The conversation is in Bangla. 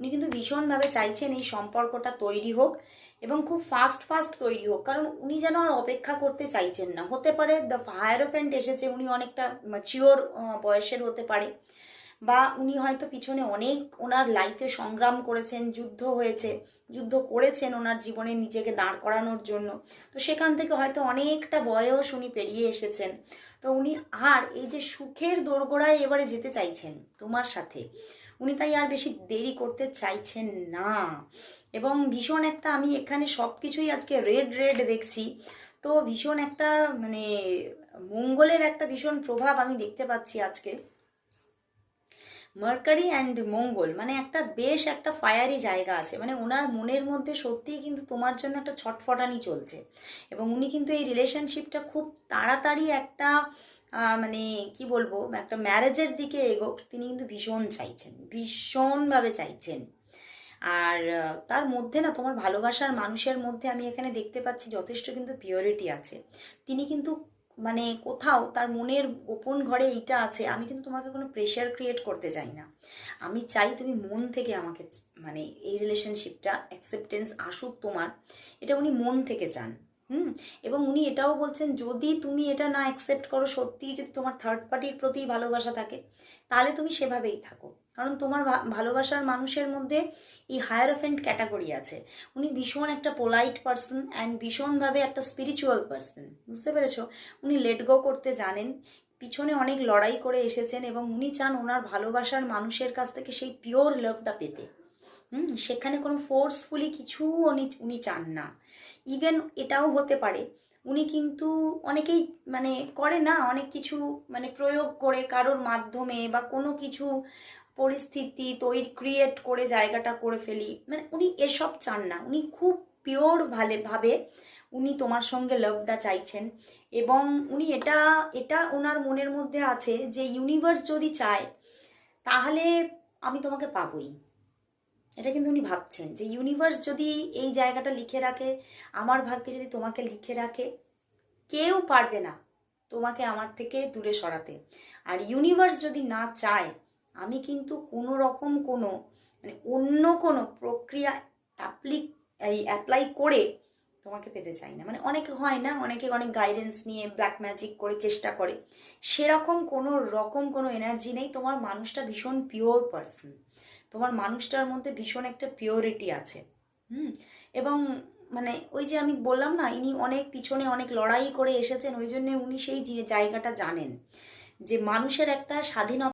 উনি কিন্তু ভীষণভাবে চাইছেন এই সম্পর্কটা তৈরি হোক এবং খুব ফাস্ট ফাস্ট তৈরি হোক, কারণ উনি যেন আর অপেক্ষা করতে চাইছেন না। হতে পারে দ্য হায়ারোফেন্ট এসেছে, উনি অনেকটা ম্যাচিওর বয়সের হতে পারে, বা উনি হয়তো পিছনে অনেক ওনার লাইফে সংগ্রাম করেছেন, যুদ্ধ হয়েছে, যুদ্ধ করেছেন ওনার জীবনে নিজেকে দাঁড় করানোর জন্য। তো সেখান থেকে হয়তো অনেকটা বয়স উনি পেরিয়ে এসেছেন। তো উনি আর এই যে সুখের দোরগোড়ায় এবারে যেতে চাইছেন তোমার সাথে, উনি তাই আর বেশি দেরি করতে চাইছেন না। এবং ভীষণ একটা, আমি এখানে সব কিছুই আজকে রেড রেড দেখছি, তো ভীষণ একটা মানে মঙ্গলের একটা ভীষণ প্রভাব আমি দেখতে পাচ্ছি আজকে। মার্কারি অ্যান্ড মঙ্গল মানে একটা বেশ একটা ফায়ারি জায়গা আছে, মানে ওনার মনের মধ্যে সত্যিই কিন্তু তোমার জন্য একটা ছটফটানি চলছে। এবং উনি কিন্তু এই রিলেশনশিপটা খুব তাড়াতাড়ি একটা মানে কি বলবো, একটা ম্যারেজের দিকে এগোক তিনি কিন্তু ভীষণ চাইছেন, ভীষণভাবে চাইছেন। আর তার মধ্যে না, তোমার ভালোবাসার মানুষের মধ্যে আমি এখানে দেখতে পাচ্ছি যথেষ্ট কিন্তু পিওরিটি আছে। তিনি কিন্তু মানে কোথাও তার মনের গোপন ঘরে এইটা আছে, আমি কিন্তু তোমাকে কোনো প্রেশার ক্রিয়েট করতে চাই না, আমি চাই তুমি মন থেকে আমাকে মানে এই রিলেশনশিপটা অ্যাকসেপ্টেন্স আসুক তোমার, এটা উনি মন থেকে চান। এবং উনি এটাও বলছেন যদি তুমি এটা না অ্যাকসেপ্ট করো, সত্যিই যদি তোমার থার্ড পার্টির প্রতি ভালোবাসা থাকে, তাহলে তুমি সেভাবেই থাকো। কারণ তোমার ভালোবাসার মানুষের মধ্যে এই হায়ারোফেন্ট ক্যাটাগরি আছে। উনি ভীষণ একটা পোলাইট পার্সন অ্যান্ড ভীষণভাবে একটা স্পিরিচুয়াল পার্সন, বুঝতে পেরেছো? উনি লেট গো করতে জানেন, পিছনে অনেক লড়াই করে এসেছেন, এবং উনি চান ওনার ভালোবাসার মানুষের কাছ থেকে সেই পিওর লাভটা পেতে। সেখানে কোনো ফোর্সফুলি কিছু উনি উনি চান না। ইভেন এটাও হতে পারে উনি কিন্তু অনেকেই মানে করে না অনেক কিছু, মানে প্রয়োগ করে কারোর মাধ্যমে বা কোনো কিছু পরিস্থিতি তৈরি ক্রিয়েট করে জায়গাটা করে ফেলি, মানে উনি এসব চান না। উনি খুব পিওর ভাবে উনি তোমার সঙ্গে লাভটা চাইছেন। এবং উনি এটা এটা ওনার মনের মধ্যে আছে যে ইউনিভার্স যদি চায় তাহলে আমি তোমাকে পাবোই। এটা কিন্তু উনি ভাবছেন যে ইউনিভার্স যদি এই জায়গাটা লিখে রাখে, আমার ভাগ্যে যদি তোমাকে লিখে রাখে, কেউ পারবে না তোমাকে আমার থেকে দূরে সরাতে। আর ইউনিভার্স যদি না চায়, আমি কিন্তু কোনো রকম কোনো মানে অন্য কোনো প্রক্রিয়া অ্যাপ্লাই করে তোমাকে পেতে চাই না। মানে অনেকে হয় না, অনেকে অনেক গাইডেন্স নিয়ে ব্ল্যাক ম্যাজিক করে চেষ্টা করে, সেরকম কোনো রকম কোনো এনার্জি নেই। তোমার মানুষটা ভীষণ পিওর পার্সন, তোমার মানুষটার মধ্যে ভীষণ একটা পিওরিটি আছে। এবং মানে ওই যে আমি বললাম না, ইনি অনেক পিছনে অনেক লড়াই করে এসেছেন, ওই জন্য উনি সেই জায়গাটা জানেন যে মানুষের একটা স্বাধীনতা